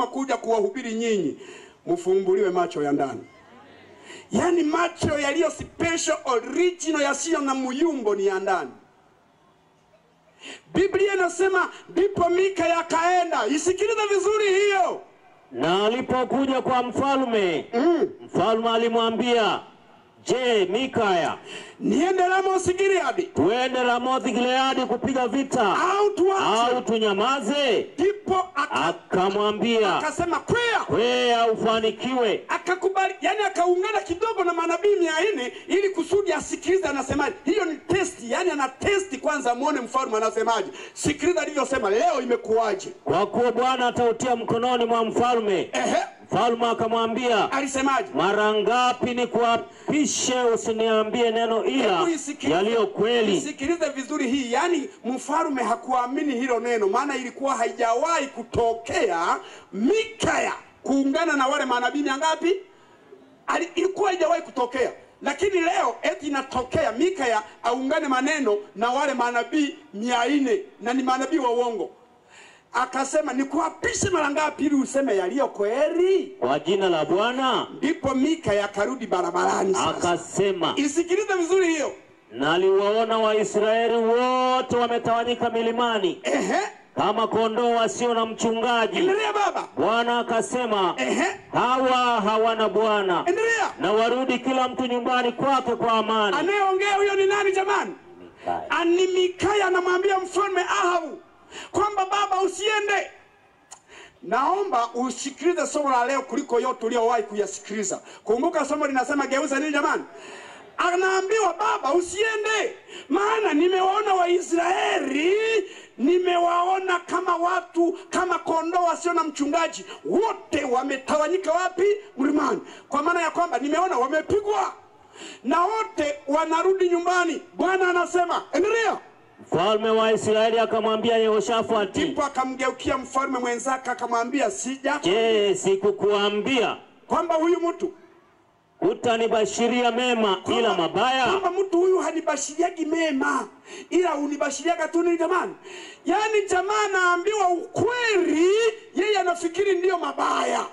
kuja kuwahubiri nyinyi, mfumbuliwe macho ya ndani. Yani macho yaliyo special, original, yasiyo na muyumbo ni ya ndani. Biblia inasema ndipo Mikaya akaenda. Isikilize vizuri hiyo. Na alipokuja kwa mfalme, mfalme alimwambia, je, Mikaya, niende Ramothi Gileadi? tuende Ramothi Gileadi kupiga vita au tunyamaze? Ndipo akamwambia, akasema kwea ufanikiwe. Akakubali, yani akaungana kidogo na manabii 400 ili kusudi asikilize anasemaje. Hiyo ni test, yani ana test kwanza muone mfalme anasemaje. Sikiliza alivyosema, leo imekuwaje? Kwa kuwa Bwana atautia mkononi mwa mfalme. Mfalme akamwambia, alisemaje? Mara ngapi nikuapishe usiniambie neno ila yaliyo kweli? Sikiliza vizuri hii, yani mfalme hakuamini hilo neno, maana ilikuwa haijawahi kutokea Mikaya kuungana na wale manabii ngapi? Ilikuwa haijawahi kutokea. Lakini leo eti inatokea Mikaya aungane maneno na wale manabii 400 na ni manabii wa uongo. Akasema, nikuapishe mara ngapi ili useme yaliyo kweli kwa jina la Bwana? Ndipo Mikaya akarudi barabarani sasa. Akasema, isikilize vizuri hiyo, naliwaona Waisraeli wote wametawanyika milimani kama kondoo wasio na mchungaji. Endelea baba. Bwana akasema, hawa hawana bwana. Endelea. Na warudi kila mtu nyumbani kwake kwa amani. Anayeongea huyo ni nani jamani? Ani Mikaya anamwambia mfalme Ahabu kwamba baba usiende. Naomba usikilize somo la leo kuliko yote uliowahi kuyasikiliza. Kumbuka somo linasema geuza nini jamani? Anaambiwa baba usiende, maana nimewaona Waisraeli, nimewaona kama watu, kama kondoo wasio na mchungaji, wote wametawanyika wapi? Mlimani. Kwa maana ya kwamba nimeona wamepigwa na wote wanarudi nyumbani. Bwana anasema, endelea. Mfalme wa Israeli akamwambia Yehoshafati. Ndipo akamgeukia mfalme mwenzake akamwambia, je, sikukuambia kwamba huyu mtu utanibashiria mema ila mabaya? Kwamba mtu huyu hanibashiriagi mema ila unibashiriaga tu ni jamani. Yani jamaa anaambiwa ukweli, yeye anafikiri ndio mabaya.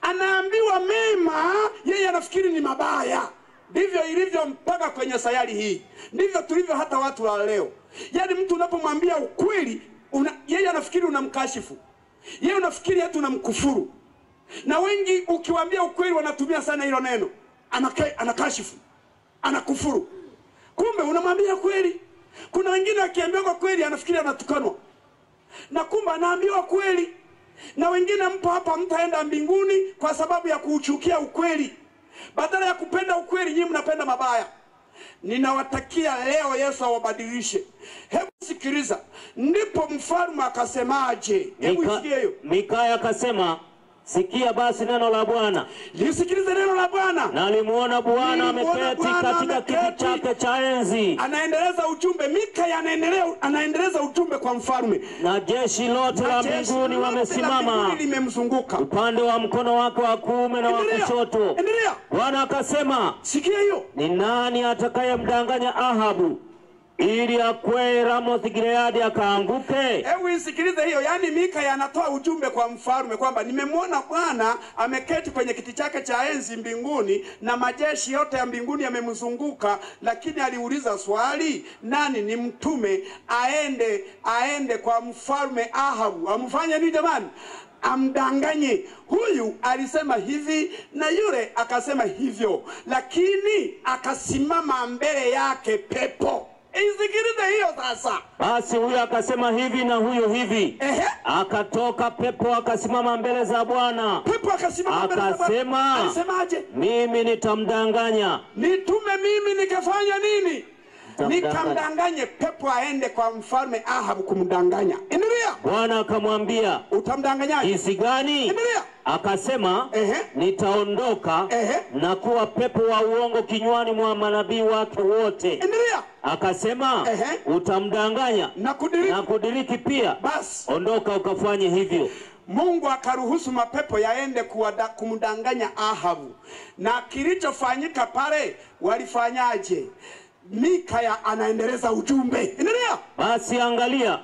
Anaambiwa mema, yeye anafikiri ni mabaya. Ndivyo ilivyo mpaka kwenye sayari hii. Ndivyo tulivyo hata watu wa leo. Yani mtu unapomwambia ukweli, yeye anafikiri unamkashifu. Yeye unafikiri hata unamkufuru. Na wengi ukiwaambia ukweli wanatumia sana hilo neno. Anakashifu, anakufuru. Kumbe unamwambia kweli. Kuna wengine akiambiwa kweli anafikiri anatukanwa. Na kumbe anaambiwa kweli. Na wengine mpo hapa mtaenda mbinguni kwa sababu ya kuuchukia ukweli. Badala ya kupenda ukweli, nyinyi mnapenda mabaya. Ninawatakia leo Yesu awabadilishe. Hebu sikiliza. Ndipo mfalme akasemaje? Hebu sikia hiyo. Mikaya akasema, sikia basi neno la Bwana. Lisikilize neno la Bwana. Na alimuona Bwana ameketi katika kiti chake cha enzi. Anaendeleza ujumbe. Mikaya anaendeleza ujumbe kwa mfalme. Na jeshi lote la mbinguni wamesimama upande wa mkono wake wa kuume na wa kushoto. Bwana akasema, sikia hiyo. Ni nani atakayemdanganya Ahabu ili akwee Ramothi Gileadi akaanguke? Hebu isikilize hiyo. Yani Mikaya anatoa ujumbe kwa mfalme kwamba nimemwona Bwana ameketi kwenye kiti chake cha enzi mbinguni na majeshi yote ya mbinguni yamemzunguka, lakini aliuliza swali, nani ni mtume aende kwa mfalme Ahabu amfanye nini jamani? Amdanganye. Huyu alisema hivi na yule akasema hivyo, lakini akasimama mbele yake pepo. Isikilize hiyo sasa. Basi huyu akasema hivi na huyo hivi. Akatoka pepo akasimama mbele za Bwana. Pepo akasimama mbele za Bwana. Akasema, alisemaje? Mimi nitamdanganya. Nitume mimi nikafanya nini? Nikamdanganye. Pepo aende kwa mfalme Ahabu kumdanganya. Endelea. Bwana akamwambia, utamdanganyaje? Jinsi gani? Endelea. Akasema, nitaondoka na kuwa pepo wa uongo kinywani mwa manabii wake wote. Endelea. Akasema, utamdanganya na kudiriki pia. Bas, ondoka ukafanye hivyo. Mungu akaruhusu mapepo yaende kumdanganya Ahabu. Na kilichofanyika pale walifanyaje? Mikaya anaendeleza ujumbe. Endelea. Basi angalia,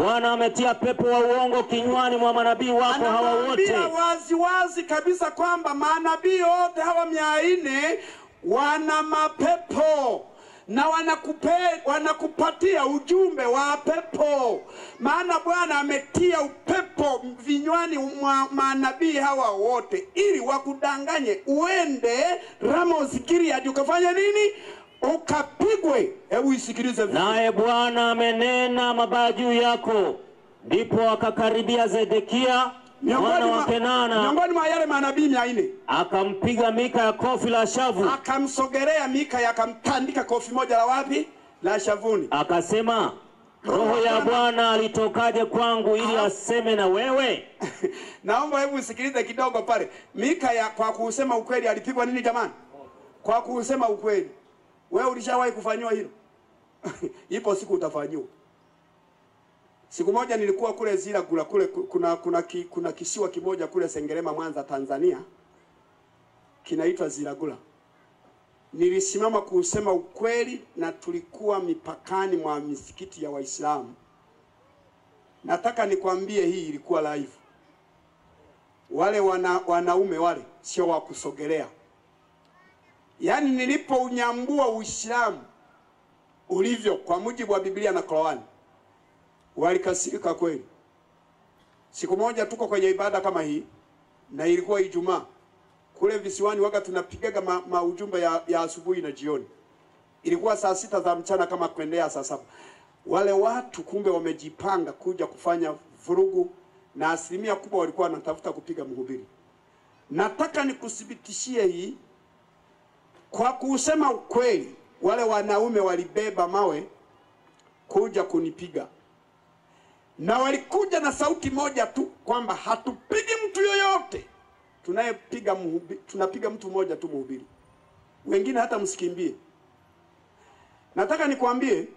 Bwana ametia pepo wa uongo kinywani mwa manabii wako hawa wote. Wazi wazi kabisa kwamba manabii wote hawa 400 wana mapepo na wanakupatia ujumbe wa pepo. Maana Bwana ametia upepo vinywani mwa manabii hawa wote ili wakudanganye uende Ramos Gilead ukafanya nini? Ukapigwe. Hebu isikilize vizuri. Naye Bwana amenena mabaya juu yako. Ndipo akakaribia Zedekia mwana wa Kenana, miongoni mwa yale manabii 400, akampiga Mika ya kofi la shavu. Akamsogelea Mika akamtandika kofi moja la wapi? La shavuni. Akasema, Roho ya Bwana alitokaje kwangu ili aseme na wewe? Naomba hebu usikilize kidogo pale. Mika kwa kusema ukweli alipigwa nini jamani? Kwa kusema ukweli. Wewe ulishawahi kufanywa hilo? Ipo siku utafanywa. Siku moja nilikuwa kule Zilagula kule kuna kisiwa kimoja kule Sengerema Mwanza Tanzania. Kinaitwa Zilagula. Nilisimama kusema ukweli na tulikuwa mipakani mwa misikiti ya Waislamu. Nataka nikwambie hii ilikuwa live. Wale wanaume wale sio wa kusogelea. Yaani nilipounyambua Uislamu ulivyo kwa mujibu wa Biblia na Qur'an, walikasirika kweli. Siku moja tuko kwenye ibada kama hii na ilikuwa Ijumaa. Kule visiwani waga tunapigaga maujumbe ya asubuhi na jioni. Ilikuwa saa 6 za mchana kama kuendea saa 7. Wale watu kumbe wamejipanga kuja kufanya vurugu na asilimia kubwa walikuwa wanatafuta kupiga mhubiri. Nataka nikuthibitishie hii kwa kusema ukweli. Wale wanaume walibeba mawe kuja kunipiga. Na walikuja na sauti moja tu kwamba hatupigi mtu yoyote. Tunapiga mtu mmoja tu mhubiri. Wengine hata msikimbie. Nataka nikwambie,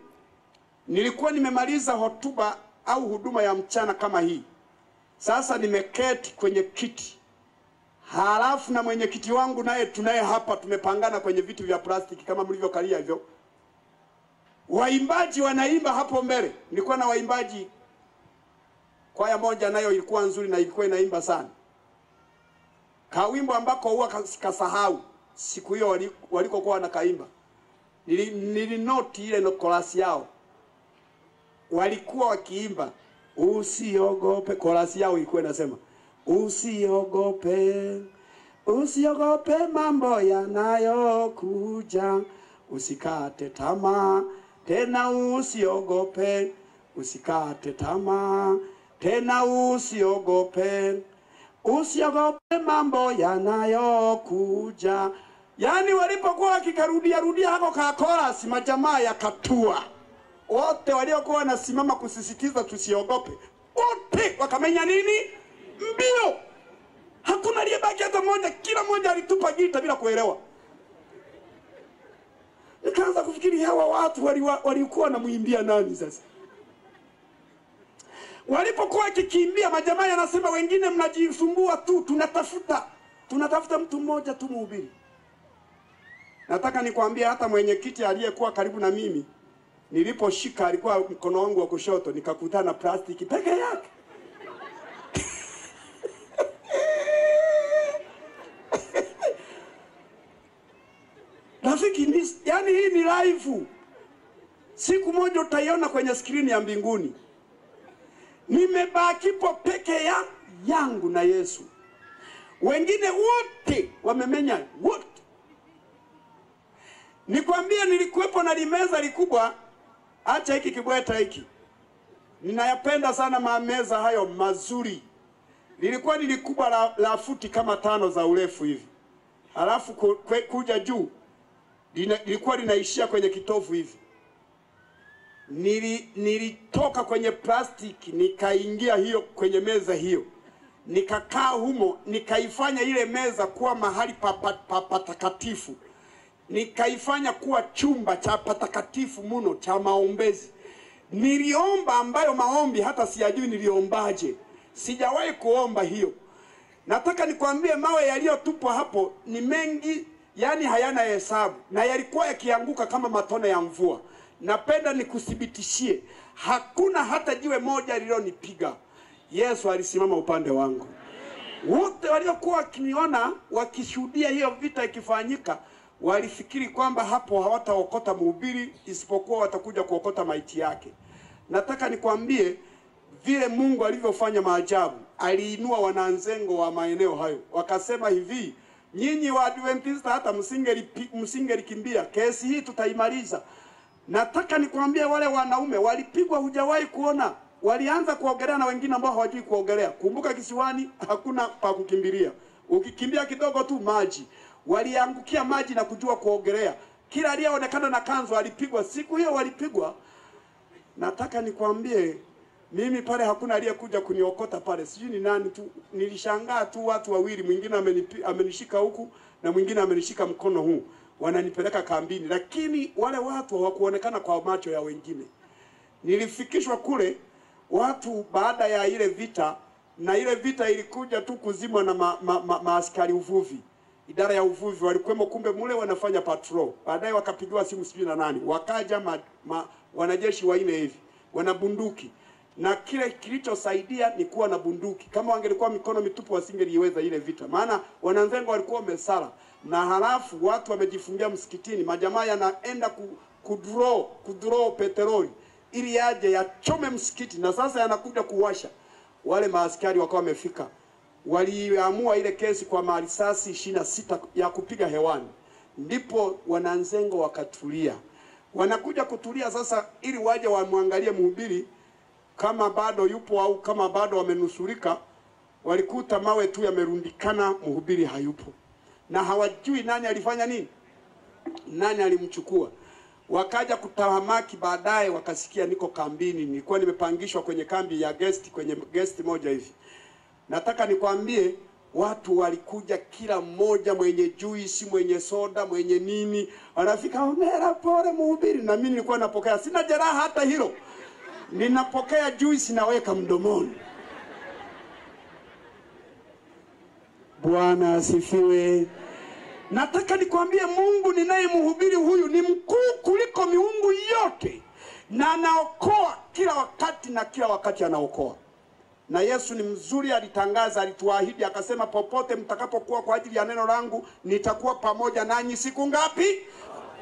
nilikuwa nimemaliza hotuba au huduma ya mchana kama hii. Sasa nimeketi kwenye kiti. Halafu na mwenyekiti wangu naye tunaye hapa tumepangana kwenye viti vya plastiki kama mlivyokalia hivyo. Waimbaji wanaimba hapo mbele. Nilikuwa na waimbaji, kwaya moja nayo ilikuwa nzuri na ilikuwa inaimba sana. Kawimbo ambako huwa kasahau siku hiyo walikokuwa wanakaimba. Nilinoti ile chorus yao. Walikuwa wakiimba usiogope, chorus yao ilikuwa inasema usiogope, usiogope mambo yanayokuja, usikate tamaa, tena usiogope, usikate tamaa, tena usiogope, usiogope mambo yanayokuja. Yani walipokuwa wakikarudia hako ka chorus, majamaa yakatua. Wote waliokuwa wanasimama kusisitiza tusiogope, wote wakamenya nini? Mbio. Hakuna aliyebaki hata mmoja, kila mmoja alitupa gita bila kuelewa. Nikaanza kufikiri hawa watu walikuwa wanamuimbia nani sasa? Walipokuwa kikimbia, majamaa yanasema wengine mnajisumbua tu, tunatafuta mtu mmoja tu mhubiri. Nataka nikwambie hata mwenyekiti aliyekuwa karibu na mimi, niliposhika alikuwa mkono wangu wa kushoto, nikakutana na plastiki peke yake. Rafiki, yani hii ni live. Siku moja utaiona kwenye skrini ya mbinguni. Nimebakipo peke yangu na Yesu. Wengine wote wamemenya wote. Nikwambia nilikuwepo na limeza likubwa, acha hiki kibweta hiki. Ninayapenda sana mameza hayo mazuri. Lilikuwa nilikubwa la futi kama 5 za urefu hivi. Halafu kuja juu lilikuwa linaishia kwenye kitovu hivi. Nilitoka kwenye plastiki nikaingia hiyo kwenye meza hiyo. Nikakaa humo, nikaifanya ile meza kuwa mahali patakatifu. Nikaifanya kuwa chumba cha patakatifu muno cha maombezi. Niliomba ambayo maombi hata siyajui niliombaje. Sijawahi kuomba hiyo. Nataka nikwambie mawe yaliyotupwa hapo ni mengi, yani hayana hesabu, na yalikuwa yakianguka kama matone ya mvua. Napenda nikuthibitishie hakuna hata jiwe moja lililonipiga. Yesu alisimama upande wangu. Wote waliokuwa wakiniona wakishuhudia hiyo vita ikifanyika walifikiri kwamba hapo hawataokota mhubiri, isipokuwa watakuja kuokota maiti yake. Nataka nikwambie vile Mungu alivyofanya maajabu. Aliinua wananzengo wa maeneo hayo, wakasema hivi, nyinyi wa Adventista hata msingelikimbia, kesi hii tutaimaliza. Nataka nikwambie wale wanaume walipigwa hujawahi kuona. Walianza kuogelea na wengine ambao hawajui kuogelea. Kumbuka kisiwani hakuna pa kukimbilia. Ukikimbia kidogo tu maji. Waliangukia maji na kujua kuogelea. Kila aliyeonekana na kanzu alipigwa. Siku hiyo walipigwa. Nataka nikwambie mimi pale hakuna aliyekuja kuniokota pale. Sijui ni nani tu. Nilishangaa tu watu wawili, mwingine amenishika huku na mwingine amenishika mkono huu. Wananipeleka kambini, lakini wale watu hawakuonekana kwa macho ya wengine. Nilifikishwa kule watu baada ya ile vita, na ile vita ilikuja tu kuzimwa na maaskari uvuvi. Idara ya uvuvi walikuwemo, kumbe mule wanafanya patrol. Baadaye wakapigiwa simu sijui na nani. Wakaja wanajeshi waine hivi, wana bunduki. Na kile kilichosaidia ni kuwa na bunduki. Kama wangelikuwa mikono mitupu wasingeliweza ile vita. Maana wananzengo walikuwa wamesala. Na halafu watu wamejifungia msikitini. Majamaa yanaenda kudraw petroli ili yaje yachome msikiti, na sasa yanakuja kuwasha. Wale maaskari wakawa wamefika. Waliamua ile kesi kwa marisasi 26 ya kupiga hewani. Ndipo wananzengo wakatulia. Wanakuja kutulia sasa ili waje wamwangalie mhubiri kama bado yupo au kama bado wamenusurika. Walikuta mawe tu yamerundikana, mhubiri hayupo. Na hawajui nani alifanya nini, nani alimchukua. Wakaja kutahamaki baadaye, wakasikia niko kambini. Nilikuwa nimepangishwa kwenye kambi ya guest, kwenye guest moja hivi. Nataka nikwambie watu walikuja kila mmoja, mwenye juisi, mwenye soda, mwenye nini. Wanafika, hongera pole mhubiri. Na mimi nilikuwa napokea, sina jeraha hata hilo. Ninapokea juisi naweka mdomoni. Bwana asifiwe. Nataka nikwambie Mungu ninayemhubiri huyu ni mkuu kuliko miungu yote, na anaokoa kila wakati, na kila wakati anaokoa. Na Yesu ni mzuri, alitangaza, alituahidi, akasema popote mtakapokuwa kwa ajili ya neno langu nitakuwa pamoja nanyi siku ngapi?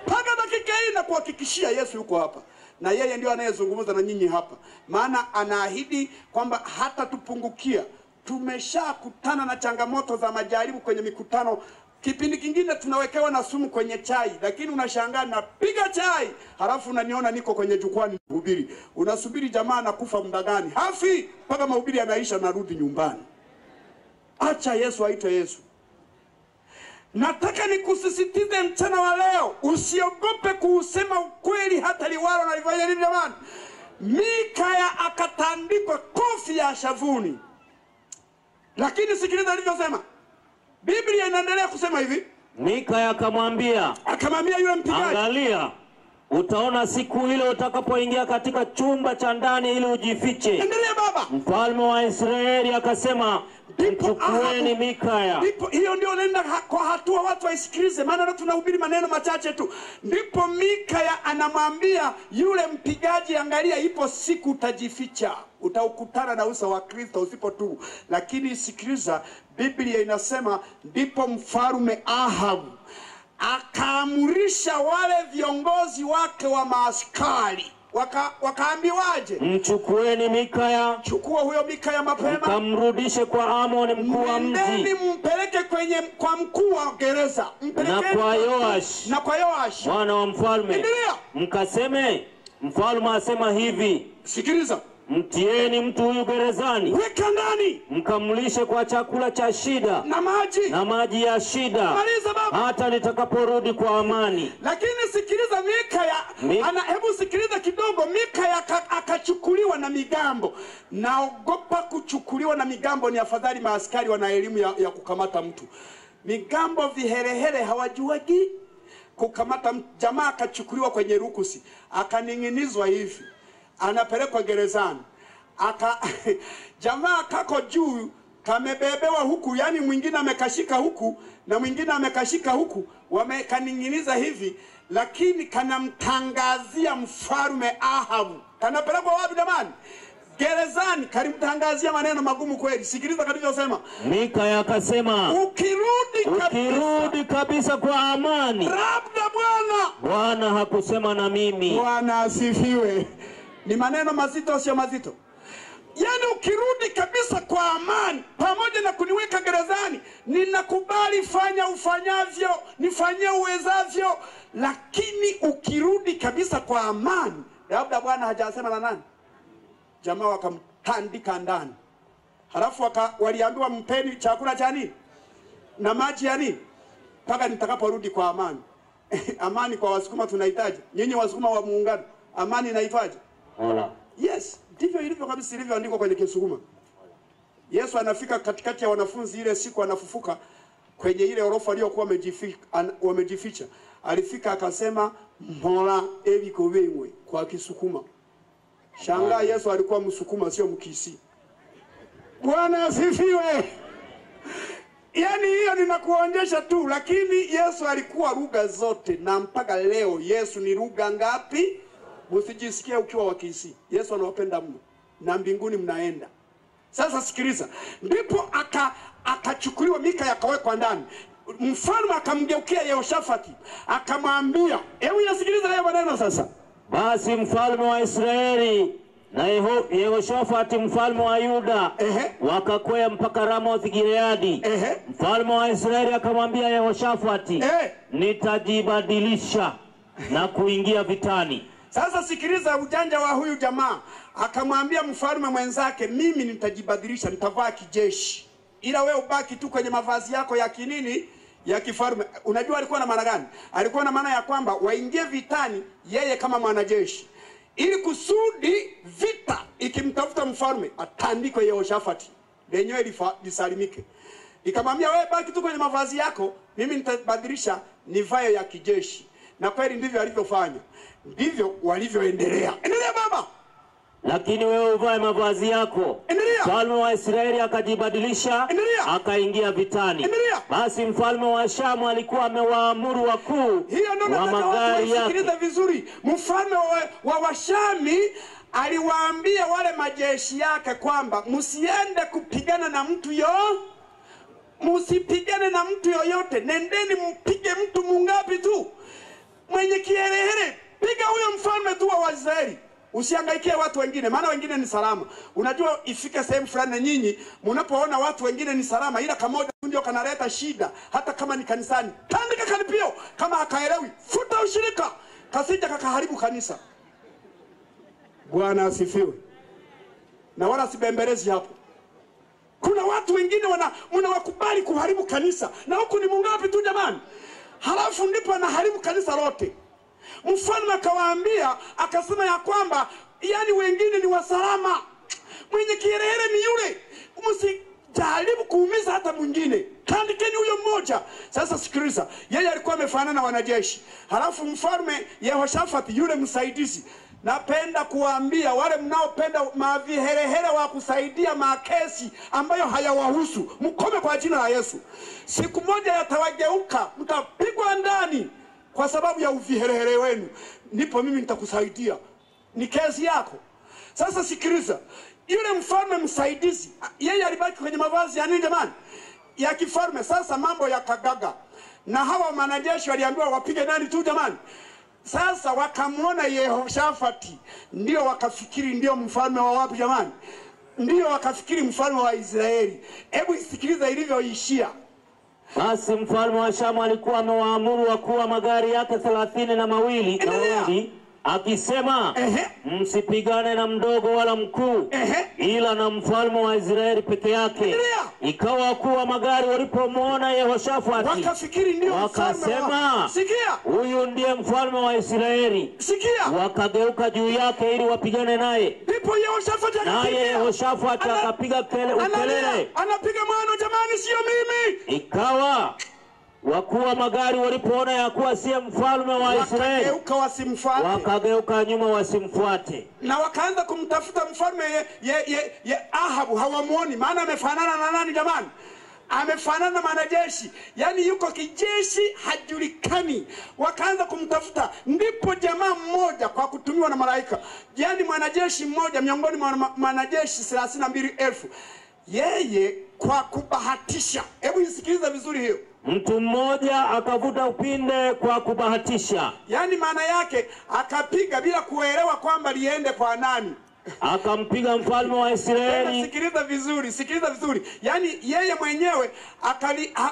Mpaka dakika hii na kuhakikishia Yesu yuko hapa. Na yeye ndio anayezungumza na nyinyi hapa. Maana anaahidi kwamba hata tupungukia. Tumeshakutana na changamoto za majaribu kwenye mikutano. Kipindi kingine tunawekewa na sumu kwenye chai, lakini unashangaa napiga chai, halafu unaniona niko kwenye jukwani kuhubiri. Unasubiri jamaa anakufa muda gani? Hafi mpaka mahubiri yanaisha, narudi nyumbani. Acha Yesu aite Yesu. Nataka nikusisitize mchana wa leo, usiogope kuusema ukweli hata liwalo na livaya nini jamani. Mikaya akatandikwa kofi ya shavuni. Lakini sikiliza alivyosema. Biblia inaendelea kusema hivi. Mikaya akamwambia yule mpigaji, angalia, utaona siku ile utakapoingia katika chumba cha ndani ili ujifiche. Endelea baba. Mfalme wa Israeli akasema, mchukueni Mikaya. Ndipo hiyo ndio nenda kwa hatua watu waisikilize, maana tunahubiri maneno machache tu. Ndipo Mikaya anamwambia yule mpigaji, angalia, ipo siku utajificha, utaukutana na uso wa Kristo usipotubu. Lakini sikiliza, Biblia inasema ndipo mfalme Ahabu akaamurisha wale viongozi wake wa maaskari, wakaambiwaje? Mchukueni Mikaya. Chukua huyo Mikaya mapema, kamrudishe kwa Amoni mkuu wa mji. Nendeni mpeleke kwa mkuu wa gereza. Na kwa Yoash mwana wa mfalme. Endelea. Mkaseme, mfalme asema hivi. Sikiliza. Mtieni mtu huyu gerezani, weka ndani, mkamlishe kwa chakula cha shida na maji ya shida, hata nitakaporudi kwa amani. Lakini sikiliza, Mikaya hebu sikiliza kidogo. Mikaya akachukuliwa na migambo. Naogopa kuchukuliwa na migambo, ni afadhali maaskari wana elimu ya kukamata mtu. Migambo viherehere hawajuagi kukamata mtu. Jamaa akachukuliwa kwenye rukusi, akaning'inizwa hivi, anapelekwa gerezani. Jamaa kako juu, kamebebewa huku, yani mwingine amekashika huku na mwingine amekashika huku, wamekaninginiza hivi, lakini kanamtangazia mfalme Ahabu Kanapelekwa wapi jamani? Gerezani. Kalimtangazia maneno magumu kweli. Sikiliza kalivyosema. Mikaya akasema, ukirudi kabisa kwa amani, labda Bwana hakusema na mimi. Bwana asifiwe. Ni maneno mazito sio mazito? Yani ukirudi kabisa kwa amani, pamoja na kuniweka gerezani, ninakubali, fanya ufanyavyo, nifanyie uwezavyo, lakini ukirudi kabisa kwa amani, labda Bwana hajasema na nani? Jamaa wakamtandika ndani. Halafu waliambiwa mpeni chakula cha nini? Na maji ya nini? Mpaka nitakaporudi kwa amani. Amani kwa Wasukuma tunahitaji. Nyinyi Wasukuma wa muungano, amani inaitwaje? Hola. Yes, ndivyo ilivyo kabisa, ilivyoandikwa kwenye Kisukuma. Yesu anafika katikati ya wanafunzi ile siku anafufuka kwenye ile orofa aliyokuwa wamejificha. Alifika akasema mhola ebikobewe kwa Kisukuma. Shangaa Yesu alikuwa Msukuma sio Mkisi. Bwana asifiwe. Yani hiyo ninakuonyesha tu, lakini Yesu alikuwa lugha zote, na mpaka leo Yesu ni lugha ngapi? Usijisikie ukiwa wa Kisii. Yesu anawapenda mno na mbinguni mnaenda. Sasa sikiliza, ndipo akachukuliwa Mikaya akawekwa ndani. Mfalme akamgeukia Yehoshafati akamwambia, hebu yasikiliza haya maneno sasa. Basi mfalme wa Israeli na Yehoshafati mfalme wa Yuda wakakwea mpaka Ramoth Gileadi. Mfalme wa Israeli akamwambia Yehoshafati, nitajibadilisha na kuingia vitani. Sasa sikiliza ujanja wa huyu jamaa. Akamwambia mfalme mwenzake, mimi nitajibadilisha, nitavaa kijeshi, ila wewe ubaki tu kwenye mavazi yako ya kinini, ya kifalme. Unajua alikuwa na maana gani? Alikuwa na maana ya kwamba waingie vitani yeye kama mwanajeshi, ili kusudi vita ikimtafuta mfalme atandikwe Yehoshafati, lenyewe lisalimike. Ikamwambia wewe baki tu kwenye mavazi yako, mimi nitabadilisha nivae ya kijeshi. Na kweli ndivyo alivyofanya. Ndivyo walivyoendelea. Endelea baba. Lakini wewe uvae mavazi yako. Mfalme wa Israeli akajibadilisha, akaingia vitani. Basi mfalme wa Shamu alikuwa amewaamuru wakuu wa magari yake. Sikiliza vizuri. Mfalme wa Washami aliwaambia wale majeshi yake kwamba msiende kupigana na mtu msipigane na mtu yoyote. Nendeni mpige mtu mungapi tu? Mwenye kiherehere. Piga huyo mfalme tu wa Israeli. Usihangaikie watu wengine, maana wengine ni salama. Unajua ifike sehemu fulani nyinyi mnapoona watu wengine ni salama, ila kamoja ndio kanaleta shida, hata kama ni kanisani. Tandika kanipio, kama hakaelewi, futa ushirika, kasija kakaharibu kanisa. Bwana asifiwe. Na wala sibembelezi hapo. Kuna watu wengine mnawakubali kuharibu kanisa, na huku ni mungapi tu jamani? Halafu ndipo anaharibu kanisa lote. Mfalme akawaambia, akasema ya kwamba yani wengine ni wasalama, mwenye kiherehere ni yule, msijaribu kuumiza hata mwingine, tandikeni huyo mmoja. Sasa sikiliza, yeye alikuwa amefanana na wanajeshi. Halafu mfalme Yehoshafati yule msaidizi, napenda kuambia wale mnaopenda maviherehere wa kusaidia makesi ambayo hayawahusu, mkome kwa jina la Yesu. Siku moja yatawageuka, mtapigwa ndani kwa sababu ya uviherehere wenu. Nipo mimi nitakusaidia, ni kesi yako. Sasa sikiliza, yule mfalme msaidizi yeye alibaki kwenye mavazi ya nini jamani? Ya kifalme. Sasa mambo yakagaga, na hawa wanajeshi waliambiwa wapige nani tu jamani? Sasa wakamuona Yehoshafati, ndio wakafikiri ndio mfalme wa wapi jamani? Ndio wakafikiri mfalme wa Israeli. Hebu sikiliza ilivyoishia. Basi mfalme wa Shamu alikuwa amewaamuru wakuu wa magari yake 32 akisema, msipigane na mdogo wala mkuu, ila na mfalme wa Israeli peke yake. Ikawa wakuu wa magari walipomuona Yehoshafati wakafikiri ndio wakasema, huyu ndiye mfalme wa Israeli. Wakageuka juu yake ili wapigane naye. Ndipo Yehoshafati akapiga kelele, anapiga mwana jamani, sio mimi. Ikawa wakuu wa magari walipoona ya kuwa si mfalme wa Israeli, wakageuka nyuma wasimfuate, na wakaanza kumtafuta mfalme Ahabu. Hawamuoni, maana amefanana na nani jamani? amefanana na mwanajeshi, yani yuko kijeshi, hajulikani. Wakaanza kumtafuta, ndipo jamaa mmoja kwa kutumiwa na malaika, yani mwanajeshi mmoja miongoni mwa mwanajeshi 32,000, yeye kwa kubahatisha. Hebu isikiliza vizuri hiyo. Mtu mmoja akavuta upinde kwa kubahatisha. Yani maana yake akapiga bila kuelewa kwamba liende kwa nani. Akampiga mfalme wa Israeli. Sikiliza vizuri, sikiliza vizuri. Yani yeye mwenyewe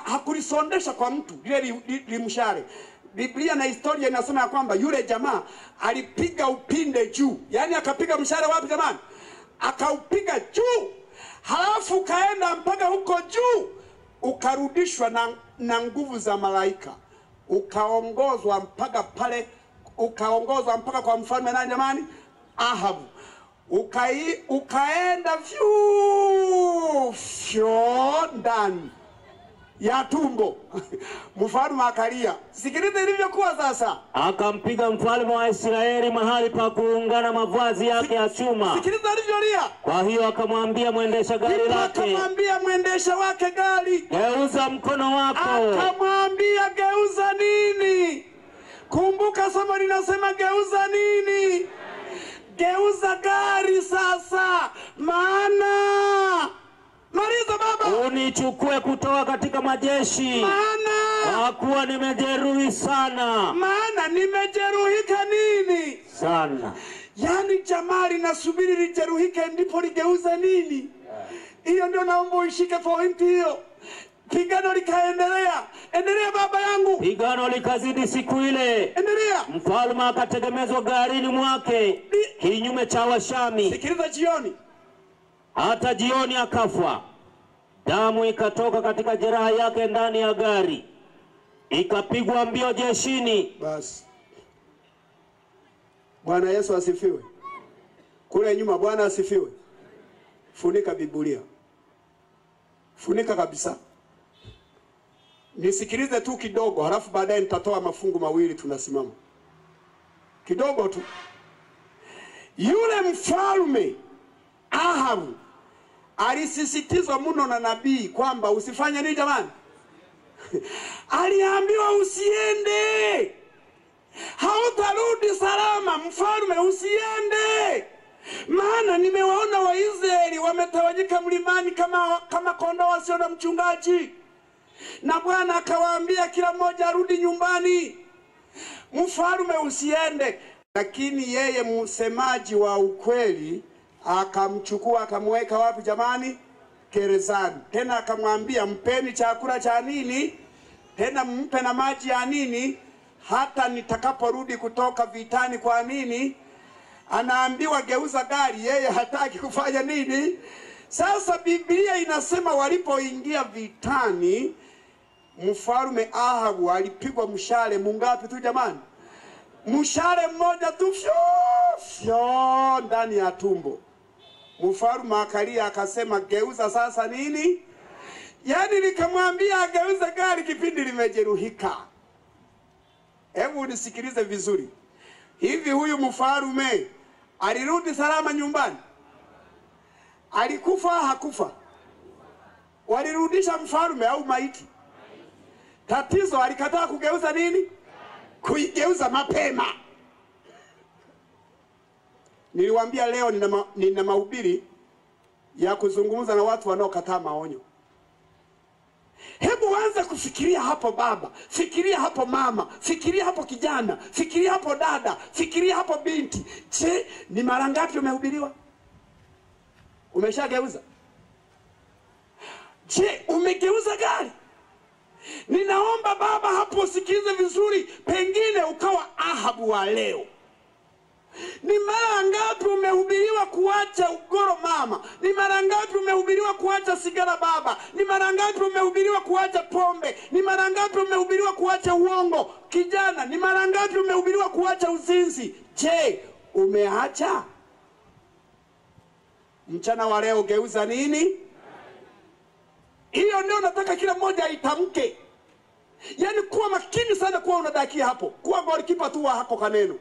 hakulisondesha kwa mtu lile limshare. Biblia na historia inasema ya kwamba yule jamaa alipiga upinde juu. Yani akapiga mshale wapi jamani? Akaupiga juu. Halafu kaenda mpaka huko juu, ukarudishwa na nguvu za malaika. Ukaongozwa mpaka pale, ukaongozwa mpaka kwa mfalme nani jamani? Ahabu. Ukaenda ndani ya tumbo. Mfalme akalia. Sikiliza ilivyokuwa sasa. Akampiga mfalme wa Israeli mahali pa kuungana mavazi yake ya chuma. Sikiliza alivyolia. Kwa hiyo akamwambia mwendesha gari lake. Akamwambia mwendesha wake gari, geuza mkono wako. Akamwambia geuza nini? Kumbuka somo linasema geuza nini? Geuza gari sasa, maana maliza baba, unichukue kutoka katika majeshi, maana kwa kuwa nimejeruhi sana. Maana nimejeruhika nini? Sana. Yani jamaa linasubiri lijeruhike ndipo ligeuza nini? Hiyo ndio naomba uishike pointi hiyo. Pigano likaendelea. Endelea baba yangu. Pigano likazidi siku ile. Endelea. Mfalme akategemezwa garini mwake kinyume cha Washami. Sikiliza jioni. Hata jioni akafa. Damu ikatoka katika jeraha yake ndani ya gari. Ikapigwa mbio jeshini. Basi. Bwana Yesu asifiwe. Kule nyuma Bwana asifiwe. Funika Biblia. Funika kabisa. Nisikilize tu kidogo, halafu baadaye nitatoa mafungu mawili tunasimama. Kidogo tu. Yule mfalme Ahabu alisisitizwa mno na nabii kwamba usifanye nini jamani? Aliambiwa usiende. Hautarudi salama mfalme, usiende. Maana nimewaona Waisraeli wametawanyika mlimani kama kondoo wasio na mchungaji. Na Bwana akawaambia kila mmoja arudi nyumbani. Mfalme usiende. Lakini yeye msemaji wa ukweli akamchukua akamweka wapi jamani? Gerezani. Tena akamwambia mpeni chakula cha nini? Tena mpe na maji ya nini? Hata nitakaporudi kutoka vitani. Kwa nini? Anaambiwa geuza gari, yeye hataki kufanya nini? Sasa Biblia inasema walipoingia vitani, mfalme Ahabu alipigwa mshale mungapi tu jamani? Mshale mmoja tu ndani ya tumbo. Mfalme akalia akasema geuza sasa nini? Yani nikamwambia ageuze gari kipindi limejeruhika. Hebu nisikilize vizuri. Hivi huyu mfalme alirudi salama nyumbani? Alikufa hakufa? Walirudisha mfalme au maiti? Tatizo alikataa kugeuza nini? Kuigeuza mapema. Niliwaambia leo nina mahubiri ya kuzungumza na watu wanaokataa maonyo. Hebu anza kufikiria hapo baba, fikiria hapo mama, fikiria hapo kijana, fikiria hapo dada, fikiria hapo binti. Je, ni mara ngapi umehubiriwa? Umeshageuza? Je, umegeuza gari? Ninaomba baba hapo usikize vizuri, pengine ukawa Ahabu wa leo. Ni mara ngapi umehubiriwa kuacha ugoro mama? Ni mara ngapi umehubiriwa kuacha sigara baba? Ni mara ngapi umehubiriwa kuacha pombe? Ni mara ngapi umehubiriwa kuacha uongo kijana? Ni mara ngapi umehubiriwa kuacha uzinzi? Je, umeacha? Mchana wa leo geuza nini? Hiyo ndio nataka kila mmoja aitamke. Yaani kuwa makini sana kuwa unadakia hapo. Kuwa golikipa tu wa hako kaneno.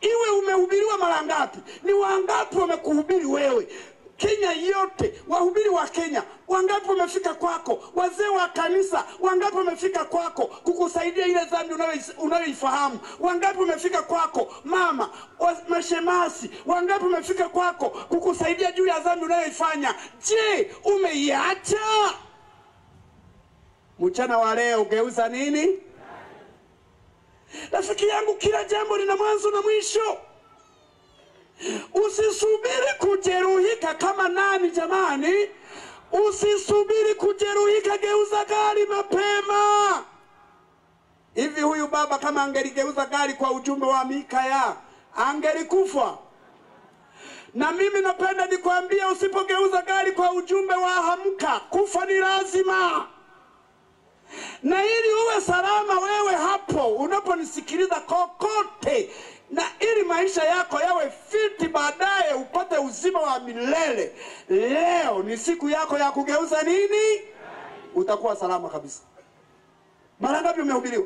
Iwe umehubiriwa mara ngapi? Ni wangapi wamekuhubiri wewe? Kenya yote, wahubiri wa Kenya, wangapi wamefika kwako? Wazee wa kanisa, wangapi wamefika kwako kukusaidia ile dhambi unayoifahamu? Wangapi wamefika kwako? Mama, mashemasi, wangapi wamefika kwako kukusaidia juu ya dhambi unayoifanya? Je, umeiacha? Mchana wa leo geuza nini? Rafiki yangu, kila jambo lina mwanzo na mwisho. Usisubiri kujeruhika kama nani jamani? Usisubiri kujeruhika, geuza gari mapema. Hivi huyu baba kama angeligeuza gari kwa ujumbe wa Mikaya, angelikufa? Na mimi napenda nikwambia, usipogeuza gari kwa ujumbe wa Hamka, kufa ni lazima. Na ili uwe salama wewe hapo unaponisikiliza kokote, na ili maisha yako yawe fiti baadaye upate uzima wa milele, leo ni siku yako ya kugeuza nini? Utakuwa salama kabisa. Mara ngapi umehubiriwa?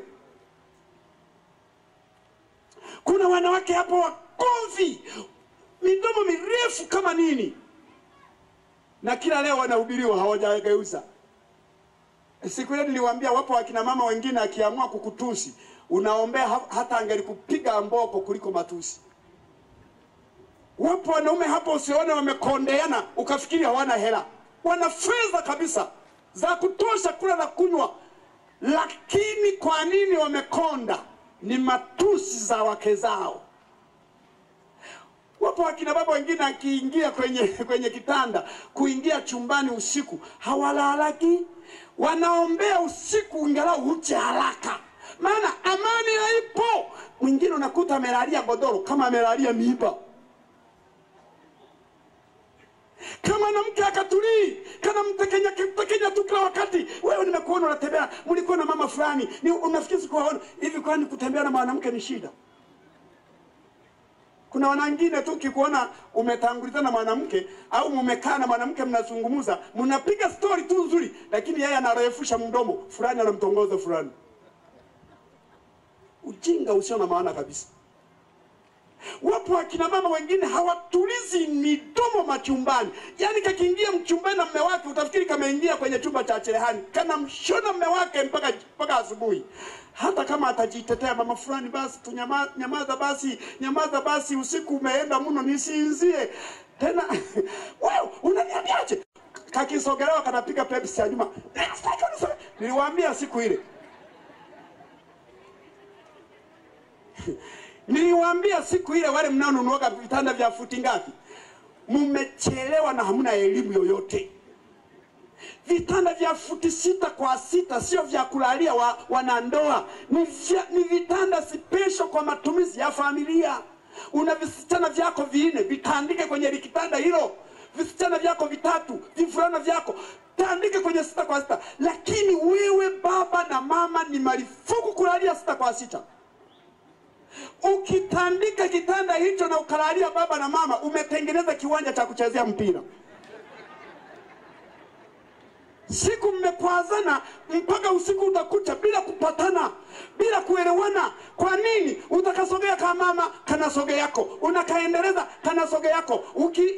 Kuna wanawake hapo wakovi, midomo mirefu kama nini, na kila leo wanahubiriwa hawajageuza. Siku ile niliwaambia wapo wakina mama wengine akiamua kukutusi, unaombea hata angelikupiga mboko kuliko matusi. Wapo wanaume hapo usione wamekondeana ukafikiri hawana hela. Wana fedha kabisa za kutosha kula na kunywa, lakini kwa nini wamekonda? Ni matusi za wake zao. Wapo wakina baba wengine akiingia kwenye kitanda, kuingia chumbani usiku hawalalaki, wanaombea usiku ingalau uche haraka, maana amani haipo. Mwingine unakuta amelalia godoro kama amelalia miiba. Kama na mke akatulii, kana mtekenya tu kila wakati. Wewe nimekuona unatembea, mlikuwa na mama fulani, ni unafikiri sikuwaona hivi? Kwani kutembea na mwanamke ni shida? Kuna wengine tu ukikuona umetangulizana na mwanamke au umekaa na mwanamke mnazungumza, mnapiga story tu nzuri, lakini yeye anarefusha mdomo, fulani anamtongoza fulani. Ujinga usio na maana kabisa. Wapo akina mama wengine hawatulizi midomo machumbani. Yaani kakiingia mchumbani na mume wake utafikiri kameingia kwenye chumba cha cherehani. Kana mshona mume wake mpaka asubuhi. Hata kama atajitetea, mama fulani basi nyamaza basi, usiku umeenda mno nisinzie. Tena wewe unaniambiaje? Kakisogelewa kanapiga Pepsi ya nyuma. Niliwaambia siku ile. Niliwaambia siku ile, wale mnaonunua vitanda vya futi ngapi, mmechelewa na hamuna elimu yoyote. Vitanda vya futi 6 kwa 6 sio vya kulalia wanandoa, ni vitanda special kwa matumizi ya familia. Una visichana vyako 4, vitandike kwenye kitanda hilo. Visichana vyako 3, vifulana vyako tandike kwenye 6 kwa 6. Lakini wewe baba na mama ni marufuku kulalia 6 kwa 6. Ukitandika kitanda hicho na ukalalia baba na mama, umetengeneza kiwanja cha kuchezea mpira. Siku mmekwazana mpaka usiku utakucha bila kupatana, bila kuelewana. Kwa nini? Utakasogea kama mama, kanasogea yako. Unakaendeleza, kanasogea yako.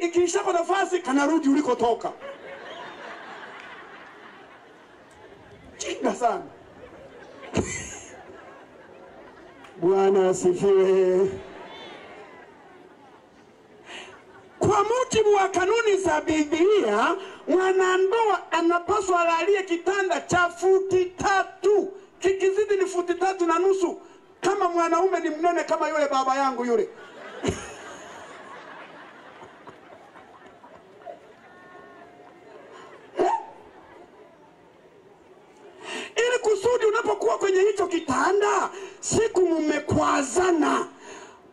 Ikiisha kwa nafasi, kanarudi ulikotoka. Jinga sana. Bwana asifiwe. Kwa mujibu wa kanuni za Biblia, mwanandoa anapaswa alalie kitanda cha futi 3. Kikizidi ni futi 3.5. Kama mwanaume ni mnene kama yule baba yangu yule. Ili kusudi unapokuwa kwenye hicho kitanda, siku mmekwazana,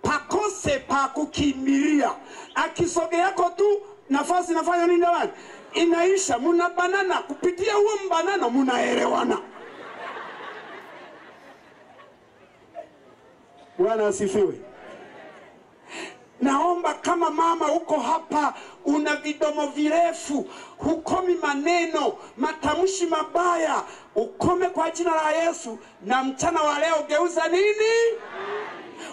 pakose pa kukimbilia. Akisogea yako tu, nafasi inafanya nini jamani? Inaisha. Mnabanana, kupitia huo mbanano mnaelewana. Bwana asifiwe. Naomba kama mama uko hapa, una vidomo virefu, hukomi maneno, matamshi mabaya, ukome kwa jina la Yesu. Na mchana wa leo geuza nini?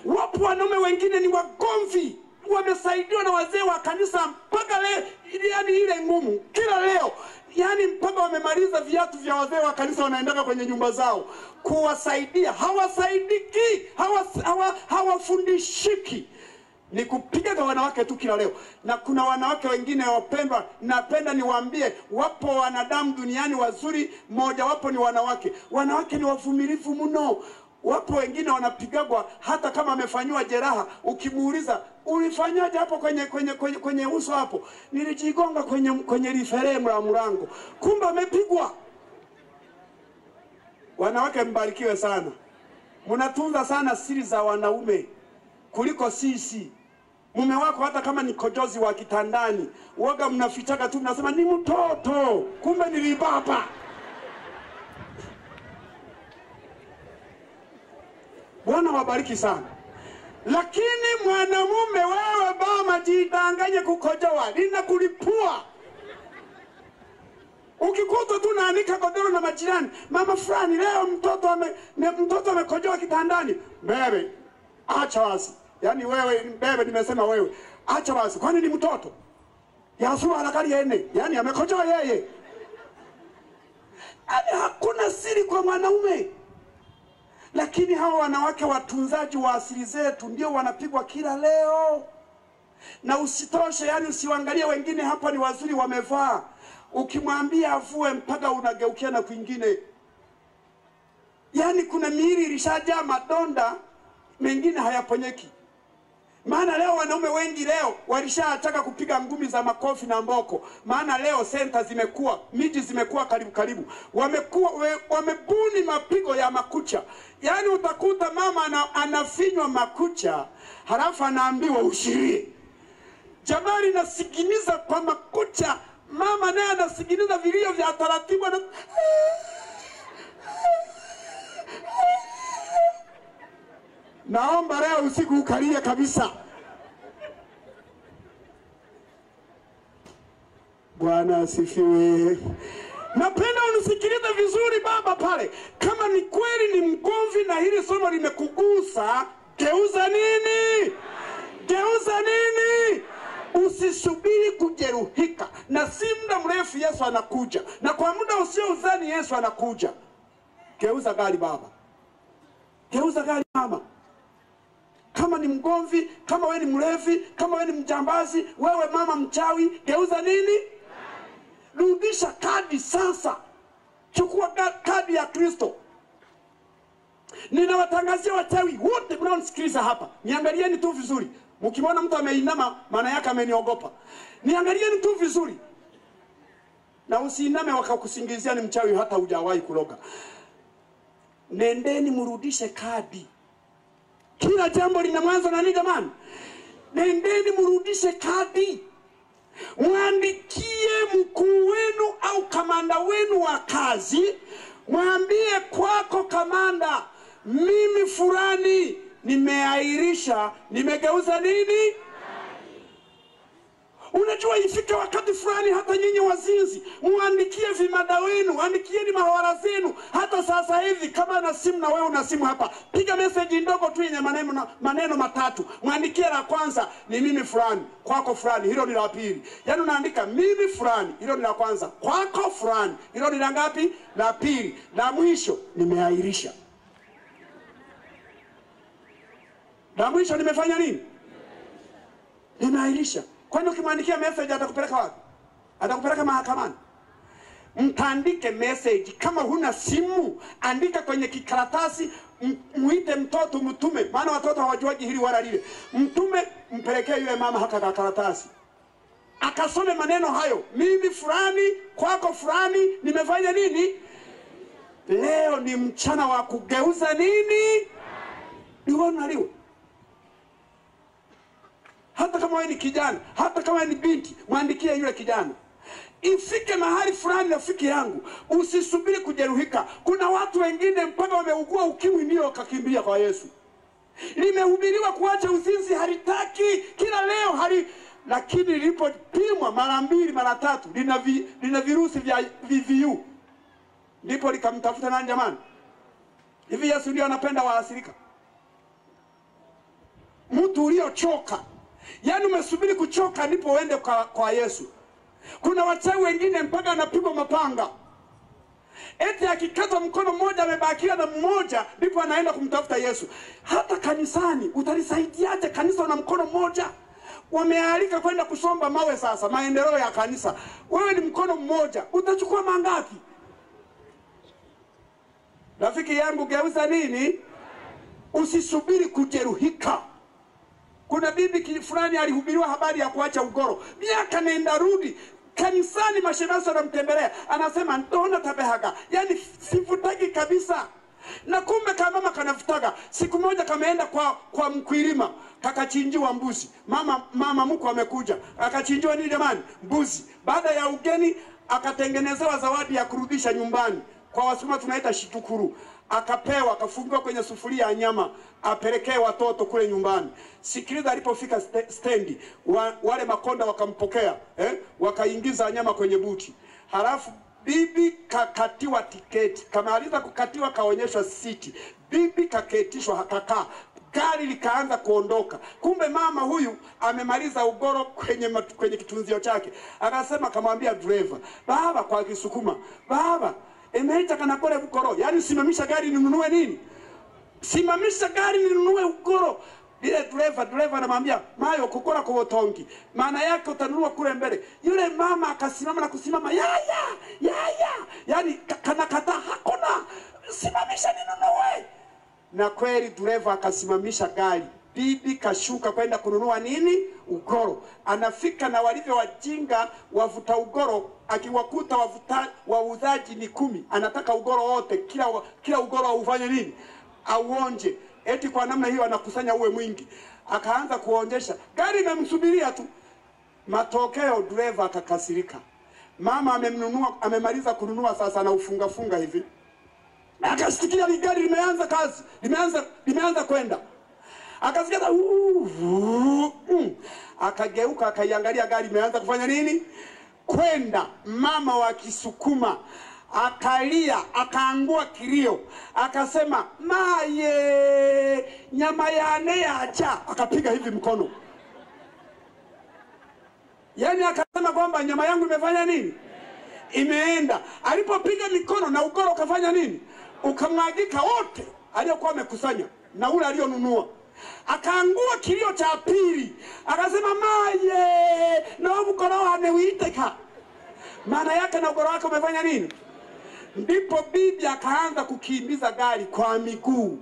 Wapo wanaume wengine ni wagomvi, wamesaidiwa na wazee wa kanisa mpaka leo, yani ile ngumu kila leo, yani mpaka wamemaliza viatu vya wazee wa kanisa wanaendaka kwenye nyumba zao kuwasaidia. Hawasaidiki, hawafundishiki. Ni kupiga kwa wanawake tu kila leo. Na kuna wanawake wengine wapendwa, napenda niwaambie, wapo wanadamu duniani wazuri, mmoja wapo ni wanawake. Wanawake ni wavumilivu mno. Wapo wengine wanapigagwa hata kama amefanywa jeraha, ukimuuliza ulifanyaje hapo kwenye uso hapo? Nilijigonga kwenye riferemu la mlango. Kumbe amepigwa. Wanawake mbarikiwe sana. Mnatunza sana siri za wanaume kuliko sisi. Mume wako hata kama ni kojozi wa kitandani, uoga mnafichaka tu, mnasema ni mtoto, kumbe ni baba. Bwana wabariki sana. Lakini mwanamume wewe baba jidanganye kukojoa, linakulipua. Ukikuta tu naanika godoro na majirani, mama fulani leo mtoto amekojoa kitandani. Bebe, acha wazi. Yani wewe bebe, nimesema wewe, acha wazi. Kwani ni mtoto? Yasua anakali yene. Yani amekojoa yeye. Hakuna siri kwa mwanaume. Lakini hawa wanawake watunzaji wa asili zetu ndio wanapigwa kila leo. Na usitoshe, yani usiwaangalie wengine hapa ni wazuri wamevaa, ukimwambia avue mpaka unageukia na kwingine. Yani kuna miili ilishajaa madonda, mengine hayaponyeki. Maana leo wanaume wengi leo walishataka kupiga ngumi za makofi na mboko. Maana leo senta zimekuwa, miji zimekuwa karibu. Wamebuni mapigo ya makucha. Yani utakuta mama anafinywa makucha, halafu anaambiwa ushirie. Jamani, nasiginiza kwa makucha, mama naye anasiginiza vilio vya taratibu na naomba leo usiku ukalie kabisa. Bwana asifiwe. Napenda unisikilize vizuri baba pale. Kama ni kweli ni mgomvi na hili somo limekugusa, geuza nini? Geuza nini? Usisubiri kujeruhika. Na si muda mrefu Yesu anakuja. Na kwa muda usiozani Yesu anakuja. Geuza gari baba. Geuza gari mama. Kama ni mgomvi, kama wewe ni mlevi, kama wewe ni mjambazi, wewe mama mchawi, geuza nini? Rudisha kadi sasa. Chukua kadi ya Kristo. Ninawatangazia wachawi wote mnaonisikiliza hapa, niangalieni tu vizuri. Mkimwona mtu ameinama, maana yake ameniogopa. Niangalieni tu vizuri. Na usiiname wakakusingizia ni mchawi hata hujawahi kuloga. Nendeni mrudishe kadi. Kila jambo lina mwanzo na nini jamani? Nendeni mrudishe kadi. Mwandikie mkuu wenu au kamanda wenu wa kazi. Mwambie, kwako kamanda, mimi fulani nimeahirisha, nimegeuza nini? Unajua ifike wakati fulani hata nyinyi wazinzi, muandikie vimada wenu, andikieni mahawara zenu. Hata sasa hivi kama na simu na wewe una simu hapa, piga message ndogo tu yenye maneno matatu. Muandikie la kwanza ni mimi fulani, kwako fulani, hilo ni la pili. Yaani unaandika mimi fulani, hilo ni la kwanza, kwako fulani, hilo ni la ngapi? La pili. Na mwisho nimeahirisha. Na mwisho nimefanya nini? Nimeahirisha. Kwani ukimwandikia message atakupeleka wapi? Atakupeleka mahakamani. Mtandike message. Kama huna simu, andika kwenye kikaratasi, muite mtoto mtume. Maana watoto hawajuaji hili wala lile. Mtume, mpelekee yule mama haka karatasi. Akasome maneno hayo. Mimi fulani, kwako fulani, nimefanya nini? Leo ni mchana wa kugeuza nini? Niona liwe. Hata kama wewe ni kijana, hata kama wewe ni binti, mwandikie yule kijana. Ifike mahali fulani rafiki yangu, usisubiri kujeruhika. Kuna watu wengine mpaka wameugua ukimwi ndio wakakimbia kwa Yesu. Limehubiriwa kuacha uzinzi halitaki, kila leo lakini lilipopimwa mara 2 mara 3 lina virusi vya VVU. Ndipo likamtafuta nani jamani? Hivi Yesu ndio anapenda waasirika? Mtu uliochoka, Yaani umesubiri kuchoka ndipo uende kwa Yesu. Kuna wachawi wengine mpaka anapigwa mapanga. Eti akikata mkono mmoja amebakia na mmoja ndipo anaenda kumtafuta Yesu. Hata kanisani utalisaidiaje kanisa na mkono mmoja? Wamealika kwenda kusomba mawe sasa, maendeleo ya kanisa. Wewe ni mkono mmoja, utachukua mangapi? Rafiki yangu, geuza nini? Usisubiri kujeruhika. Kuna bibi fulani alihubiriwa habari ya kuacha ugoro. Miaka nenda rudi. Kanisani mashemasi anamtembelea. Anasema ndona tabehaga. Yaani sivutaki kabisa. Na kumbe kama mama kanavutaga. Siku moja kameenda kwa mkwilima. Kakachinjiwa mbuzi. Mama mkwe amekuja. Akachinjiwa nini jamani? Mbuzi. Baada ya ugeni akatengenezewa zawadi ya kurudisha nyumbani. Kwa Wasukuma tunaita shitukuru. Akapewa, akafungiwa kwenye sufuria ya nyama, apelekee watoto kule nyumbani. Sikiliza, alipofika stendi, wale makonda wakampokea, wakaingiza nyama kwenye buti. Halafu bibi kakatiwa tiketi. Kamaliza kukatiwa kaonyeshwa siti. Bibi kaketishwa, hakakaa. Gari likaanza kuondoka. Kumbe mama huyu amemaliza ugoro kwenye kitunzio chake. Akasema, kamwambia driver, baba, kwa Kisukuma, baba, emeita kanakore ugoro. Yaani simamisha gari ninunue nini? Simamisha gari ninunue ugoro. Ile driver anamwambia, mayo kukora kwa utongi. Maana yake utanunua kule mbele. Yule mama akasimama na kusimama, ya. Yaani kanakata, hakuna. Simamisha ninunue. Na kweli driver akasimamisha gari. Bibi kashuka kwenda kununua nini? Ugoro. Anafika na walivyo wajinga wavuta ugoro, akiwakuta wauzaji ni 10. Anataka ugoro wote, kila ugoro aufanye nini? Auonje. Eti kwa namna hiyo anakusanya uwe mwingi. Akaanza kuonjesha. Gari inamsubiria tu. Matokeo driver akakasirika. Mama amemaliza kununua sasa na ufunga hivi. Akasikia gari limeanza kazi. Limeanza kwenda. Akasikia akageuka akaiangalia gari imeanza kufanya nini? Kwenda. Mama wa Kisukuma akalia, akaangua kilio, akasema, maye nyama yane yacha. Akapiga hivi mkono. Yaani akasema kwamba nyama yangu imefanya nini? Imeenda. Alipopiga mikono na ugoro ukafanya nini? Ukamwagika wote aliyokuwa amekusanya na ule alionunua. Akaangua kilio cha pili. Akasema, maye na ugoro wanewiteka. Maana yake na ugoro wake umefanya nini? Ndipo bibi akaanza kukimbiza gari kwa miguu.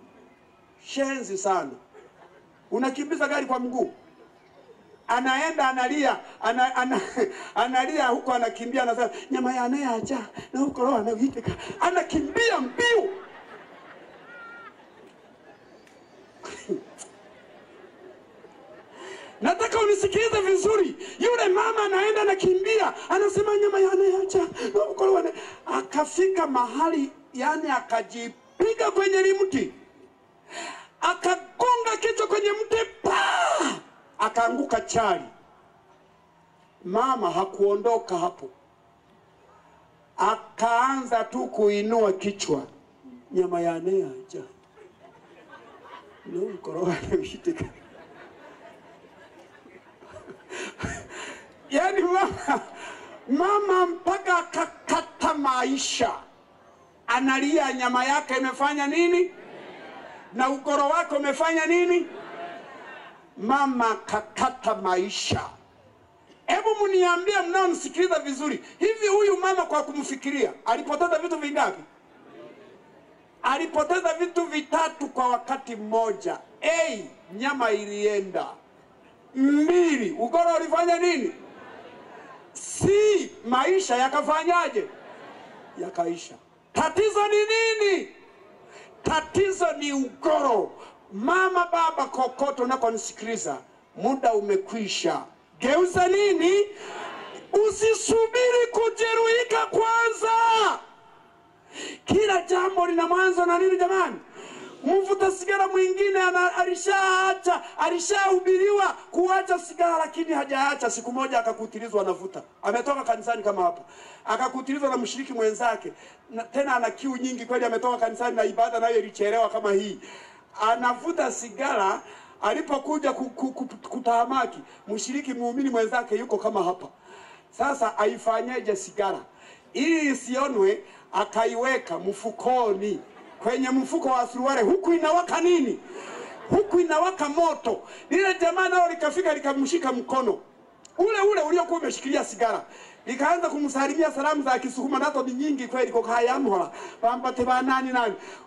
Shenzi sana. Unakimbiza gari kwa mguu? Anaenda analia, analia huko, anakimbia, anasema, nyama ya naye acha na huko roho anawiteka. Anakimbia mbio. Nataka unisikilize vizuri. Yule mama anaenda anakimbia, anasema, nyama ya naye acha na huko roho. Akafika mahali, yani akajipiga kwenye mti. Akagonga kichwa kwenye mti, akaanguka chali. Mama hakuondoka hapo. Akaanza tu kuinua kichwa. Nyama ya naye acha na huko roho anawiteka. Yaani mama mpaka akakata maisha. Analia, nyama yake imefanya nini? Na ugoro wake umefanya nini? Mama kakata maisha. Hebu mniambie mnaonisikiliza vizuri, hivi huyu mama kwa kumfikiria alipoteza vitu vingapi? Alipoteza vitu vitatu kwa wakati mmoja. A, nyama ilienda. 2, ugoro ulifanya nini? C, maisha yakafanyaje? Yakaisha. Tatizo ni nini? Tatizo ni ugoro. Mama, baba, kokoto unakonisikiliza, muda umekwisha. Geuza nini? Usisubiri kujeruhika kwanza. Kila jambo lina mwanzo na nini jamani? Mvuta sigara mwingine alishahubiriwa kuacha sigara lakini hajaacha. Siku moja akakutilizwa anavuta. Ametoka kanisani kama hapa. Akakutilizwa na mshiriki mwenzake. Tena ana kiu nyingi kweli, ametoka kanisani na ibada nayo ilichelewa kama hii. Anavuta sigara, alipokuja kutahamaki, mshiriki muumini mwenzake yuko kama hapa. Sasa aifanyeje sigara ili isionwe? Akaiweka mfukoni, kwenye mfuko wa suruali. Huku inawaka nini? Huku inawaka moto. Lile jamaa nao likafika likamshika mkono ule uliokuwa umeshikilia sigara, likaanza kumsalimia salamu za Kisukuma, nazo ni nyingi kweli, kwa haya mhola pambate ba nani,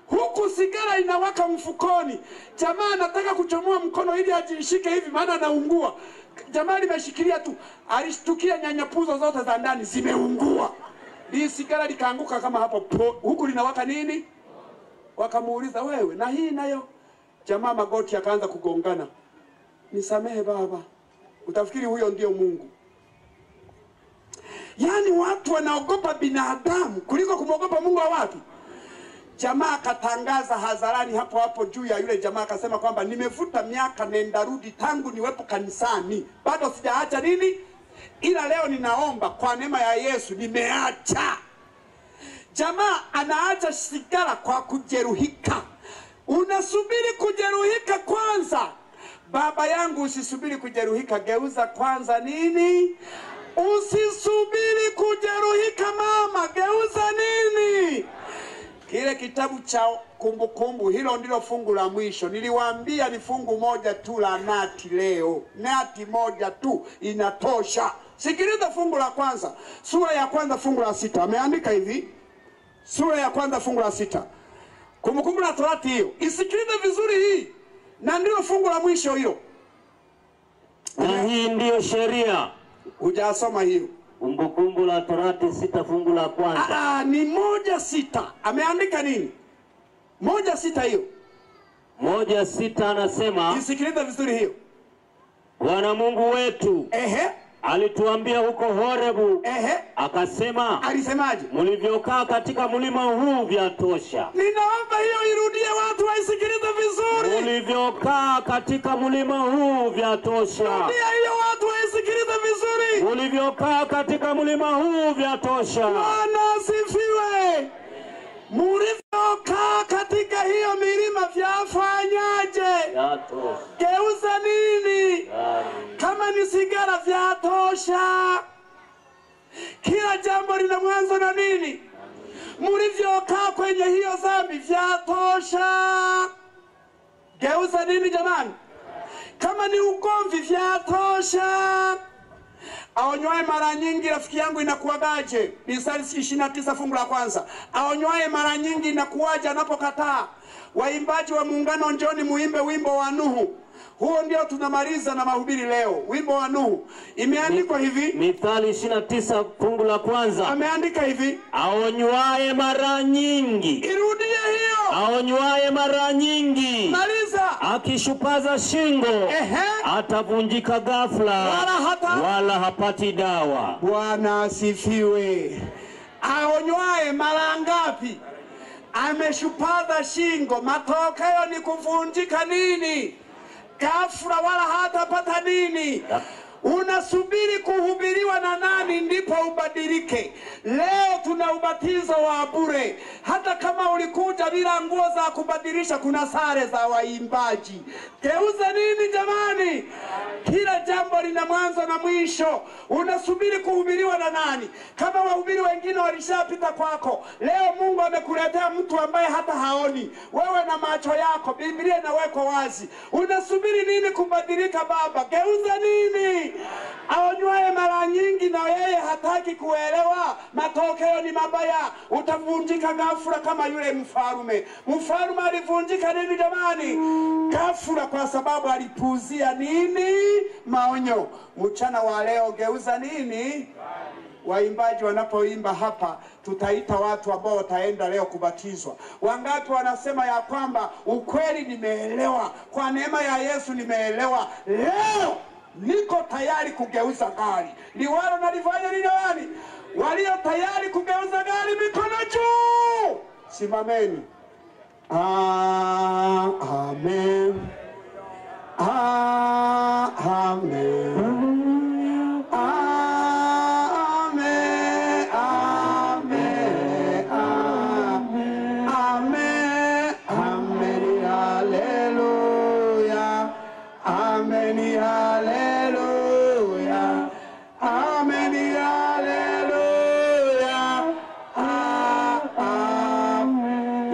huku sigara inawaka mfukoni. Jamaa anataka kuchomoa mkono ili ajishike hivi, maana anaungua. Jamaa limeshikilia tu, alishtukia nyanyapuzo zote za ndani zimeungua. Hii sigara likaanguka kama hapo, huku linawaka nini? Wakamuuliza, wewe na hii nayo? Jamaa magoti akaanza kugongana, nisamehe baba. Utafikiri huyo ndio Mungu? Yaani watu wanaogopa binadamu kuliko kumogopa Mungu wa watu. Jamaa akatangaza hadharani hapo hapo juu ya yule jamaa, akasema kwamba nimevuta miaka nenda rudi tangu niwepo kanisani, bado sijaacha nini, ila leo ninaomba kwa neema ya Yesu nimeacha. Jamaa anaacha sigara kwa kujeruhika. Unasubiri kujeruhika kwanza? Baba yangu, usisubiri kujeruhika, geuza kwanza nini? Usisubiri kujeruhika mama, geuza nini? Kile kitabu cha Kumbukumbu, hilo ndilo fungu la mwisho. Niliwaambia ni fungu moja tu la nati leo. Nati moja tu inatosha. Sikiliza fungu la kwanza, sura ya kwanza fungu la 6. Ameandika hivi, sura ya kwanza fungu la 6. Kumbukumbu la Torati hiyo. Isikilize vizuri hii. Na ndio fungu la mwisho hiyo. Na hii ndio sheria. Hujasoma hiyo? Kumbukumbu la Torati 6 fungu la kwanza. Ni 1:6. Ameandika nini? 1:6 hiyo. 1:6 anasema, isikilize vizuri hiyo. Bwana Mungu wetu alituambia huko Horebu, akasema, alisemaje? Mlivyokaa katika mlima huu vyatosha. Ninaomba hiyo irudie, watu waisikilize vizuri. Mlivyokaa katika mlima huu vyatosha. Rudia hiyo, watu waisikilize vizuri. Mlivyokaa katika mlima huu vyatosha. Bwana asifiwe. Mlivyokaa katika hiyo milima vyafanyaje? Vyatosha. Geuza nini? Kama ni sigara vyatosha. Kila jambo lina mwanzo na nini? Mlivyokaa kwenye hiyo dhambi vyatosha. Geuza nini jamani? Kama ni ugomvi vyatosha. Aonywae mara nyingi rafiki yangu inakuwagaje? Mithali 29 fungu la kwanza. Aonywae mara nyingi inakuwaje anapokataa? Waimbaji wa muungano, njoni muimbe wimbo wa Nuhu. Huo ndio tunamaliza na mahubiri leo. Wimbo wa Nuhu. Imeandikwa hivi. Mithali 29 fungu la kwanza. Ameandika hivi. Aonywae mara nyingi. Irudie hiyo. Aonywae mara nyingi. Maliza. Akishupaza shingo. Atavunjika ghafla. Wala hapati dawa. Bwana asifiwe. Aonywae mara ngapi? Ameshupaza shingo, matokeo ni kuvunjika nini? Ghafla, wala hatapata nini? Unasubiri kuhubiriwa na nani ndipo ubadilike? Leo tuna ubatizo wa bure. Hata kama ulikuja bila nguo za kubadilisha, kuna sare za waimbaji. Geuza nini jamani? Kila jambo lina mwanzo na mwisho. Unasubiri kuhubiriwa na nani? Kama wahubiri wengine walishapita kwako, leo Mungu amekuletea mtu ambaye hata haoni. Wewe na macho yako, Biblia inaweka wazi. Unasubiri nini kubadilika baba? Geuza nini? Aonywae mara nyingi na yeye hataki kuelewa, matokeo ni mabaya. Utavunjika ghafla kama yule mfarume. Mfarume alivunjika nini jamani? Ghafla, kwa sababu alipuuzia nini? Maonyo. Mchana wa leo geuza nini? Waimbaji wanapoimba hapa, tutaita watu ambao wataenda leo kubatizwa. Wangapi wanasema ya kwamba ukweli nimeelewa, kwa neema ya Yesu nimeelewa, leo niko tayari kugeuza gari. Liwalo na lifanya nini wani? Walio tayari kugeuza gari, mikono juu. Simameni. Amen. Amen.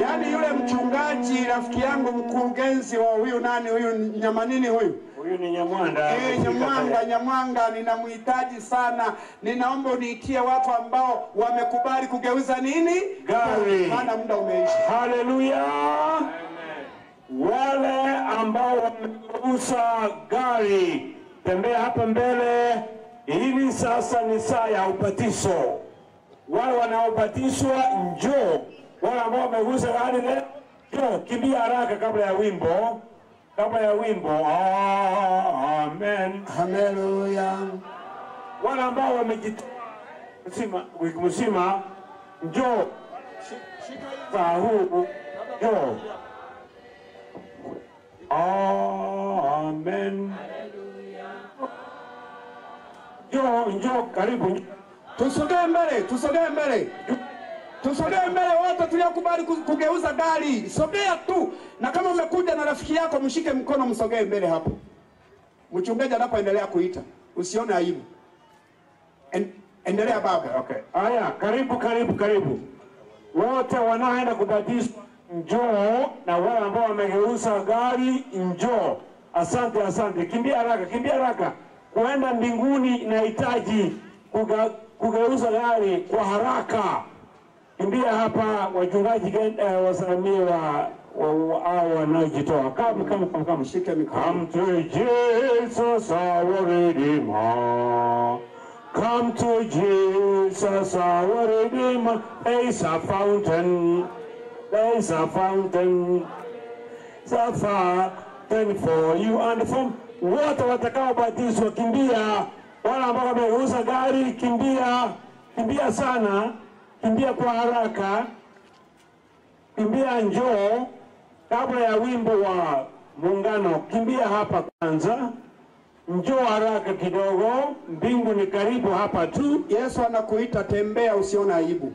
Yaani yule mchungaji rafiki yangu mkurugenzi wa huyu nani huyu Nyamanini huyu? Huyu ni Nyamwanga. Nyamwanga ninamhitaji sana. Ninaomba uniitie watu ambao wamekubali kugeuza nini? Gari. Maana muda umeisha. Haleluya. Wale ambao wamegeuza gari, tembea hapa mbele. Hili sasa ni saa ya ubatizo. Wale wanaobatizwa njoo. Wale ambao wamegeuza gari leo, njoo kimbia haraka kabla ya wimbo. Amen. Haleluya. Wale ambao wamejitoa wiki mzima, njoo. Saa huu, njoo. Amen. Njoo karibu. Tusogee mbele wote tuliokubali kugeuza gari. Sogea tu. Na kama umekuja na rafiki yako mshike mkono msogee mbele hapo. Mchungaji anapoendelea kuita. Usione aibu. Endelea baba. Okay. Haya, karibu. Wote wanaoenda kubatizwa njoo, na wale ambao wamegeuza gari njoo. Asante. Kimbia haraka. Kuenda mbinguni inahitaji kugeuza gari kwa haraka. Kimbia hapa, wachungaji wasalimie au wanaojitoa. Kama shike mikono. Come to Jesus our Redeemer. Come to Jesus our Redeemer. There is a fountain. It's a fountain for you and from. Wote watakaobatizwa kimbia. Wale ambao wameuza gari kimbia sana. Kimbia kwa haraka. Kimbia njoo kabla ya wimbo wa muungano. Kimbia hapa kwanza. Njoo haraka kidogo. Mbingu ni karibu hapa tu. Yesu anakuita, tembea, usione aibu.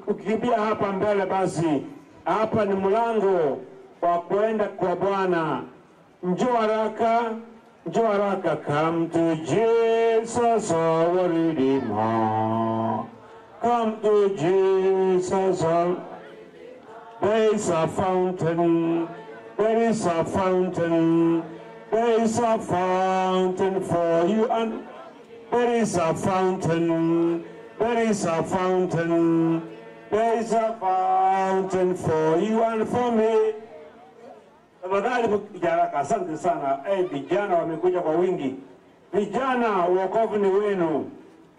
Ukimbia hapa mbele basi. Hapa ni mlango wa kwenda kwa Bwana. Njoo haraka. Come to Jesus our Redeemer. Come to Jesus our... There is a fountain for you and there is a fountain for you and for me. Tafadhali vijana, asante sana. Vijana wamekuja kwa wingi. Vijana, wokovu ni wenu.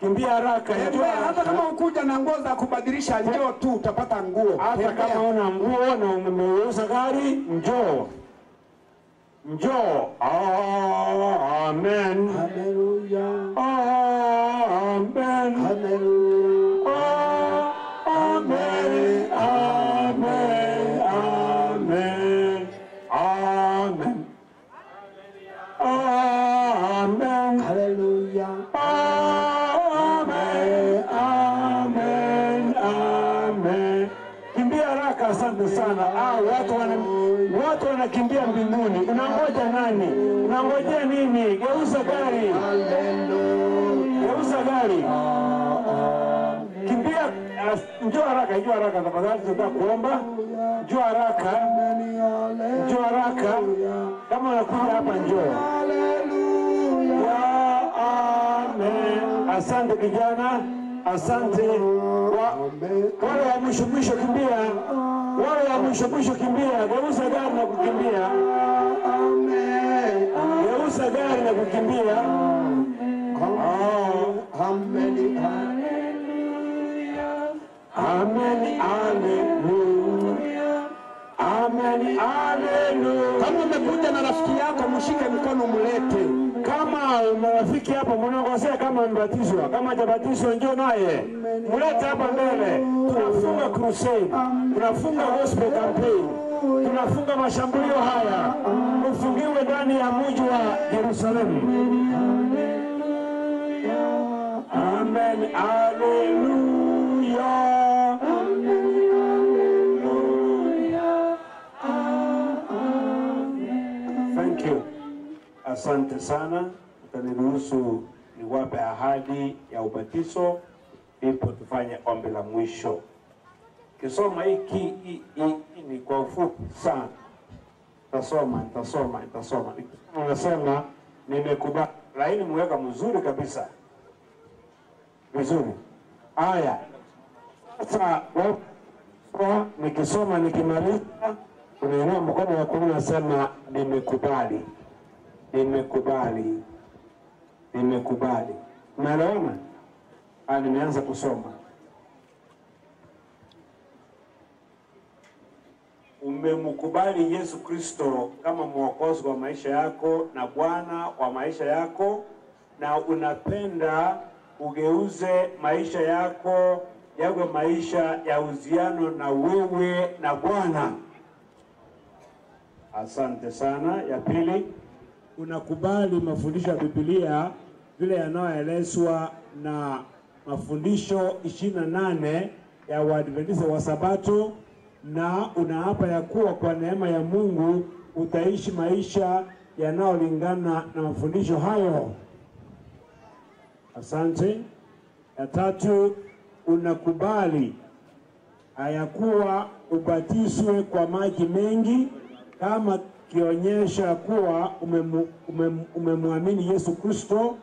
Kimbia haraka. Hata kama ukuja na nguo za kubadilisha njoo tu utapata nguo. Hata kama una nguo na umeuza gari njoo. Amen. Haleluya. Amen. Haleluya. Amen. Amen. Amen. Amen. Haleluya. Amen. Kimbia haraka, asante sana. Watu wanakimbia mbinguni. Unangoja nani? Unangojea nini? Geuza gari. Geuza gari. Kimbia, njoo haraka tafadhali, tunataka kuomba. Njoo haraka. Kama unakuja hapa njoo. Amen. Asante kijana. Asante. Wale wa mwisho kimbia. Geuza gari na kukimbia. Geuza gari na kukimbia. Amen. Kama umekuja na rafiki yako mshike mkono mlete. Kama rafiki hapa mnaongozea kama mbatizwa, kama hajabatizwa njoo naye. Mlete hapa mbele. Tunafunga crusade. Tunafunga gospel campaign. Tunafunga mashambulio haya. Mfungiwe ndani ya mji wa Yerusalemu. Amen. Hallelujah. Thank you. Asante sana. Utaniruhusu niwape ahadi ya ubatizo, ndipo tufanye ombi la mwisho. Kisoma hiki ni kwa ufupi sana. Nitasoma. Unasema nimekubali. Laini mweka mzuri kabisa. Vizuri. Haya. Sasa nikisoma nikimaliza unainua mkono wa kulia unasema nimekubali. Umeelewana? Nimeanza kusoma. Umemkubali Yesu Kristo kama mwokozi wa maisha yako na Bwana wa maisha yako, na unapenda ugeuze maisha yako yawe maisha ya uhusiano na wewe na Bwana. Asante sana. Ya pili, unakubali mafundisho ya Biblia vile yanayoelezwa na mafundisho 28 ya Waadventista wa Sabato, na unaapa ya kuwa kwa neema ya Mungu utaishi maisha yanayolingana na mafundisho hayo. Asante. Ya tatu, unakubali hayakuwa ubatizwe kwa maji mengi kama kionyesha kuwa umemwamini Yesu Kristo,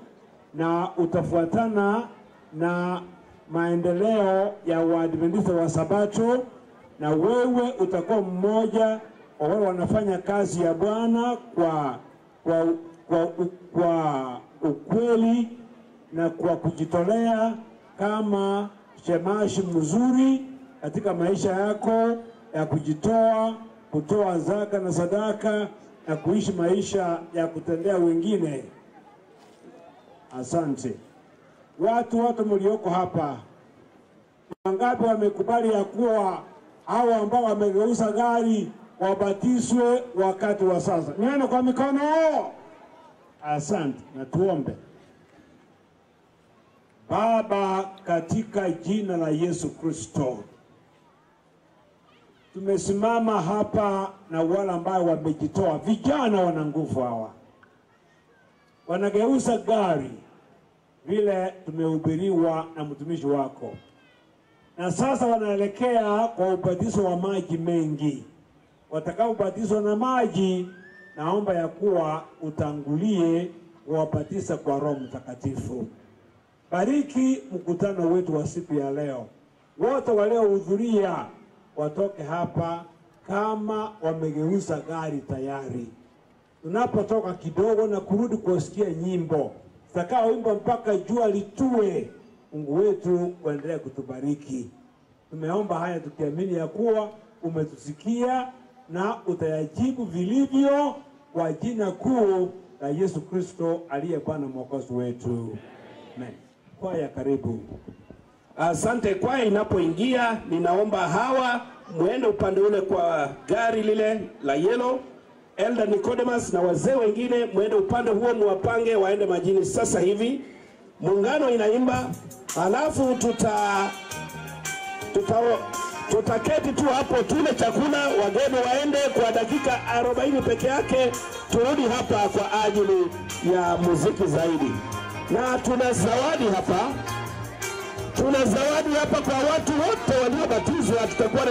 na utafuatana na maendeleo ya Waadventista wa Sabato, na wewe utakuwa mmoja wa wale wanafanya kazi ya Bwana kwa ukweli na kwa kujitolea kama shemashi mzuri katika maisha yako ya kujitoa, kutoa zaka na sadaka na kuishi maisha ya kutendea wengine. Asante. Watu mlioko hapa, wangapi wamekubali ya kuwa hao ambao wamegeuza gari wabatizwe wakati wa sasa? Nione kwa mikono. Asante. Na tuombe. Baba, katika jina la Yesu Kristo, tumesimama hapa na wale ambao wamejitoa. Vijana wana nguvu hawa, wanageuza gari vile tumehubiriwa na mtumishi wako, na sasa wanaelekea kwa ubatizo wa maji mengi. Watakaobatizwa na maji, naomba ya kuwa utangulie kuwabatiza kwa Roho Mtakatifu. Bariki mkutano wetu wa siku ya leo. Wote waliohudhuria watoke hapa kama wamegeuza gari tayari. Tunapotoka kidogo na kurudi kusikia nyimbo zitakaoimba mpaka jua litue, Mungu wetu uendelee kutubariki. Tumeomba haya tukiamini ya kuwa umetusikia na utayajibu vilivyo, kwa jina kuu la Yesu Kristo aliye Bwana mwokozi wetu. Amen. Kwaya karibu. Asante. Kwaya inapoingia, ninaomba hawa muende upande ule kwa gari lile la yellow. Elder Nicodemus na wazee wengine muende upande huo, muwapange waende majini sasa hivi. Muungano inaimba, alafu tutaketi tu hapo tule chakula, wageni waende kwa dakika 40 peke yake, turudi hapa kwa ajili ya muziki zaidi. Na tuna zawadi hapa kwa watu wote waliobatizwa. Tutakuwa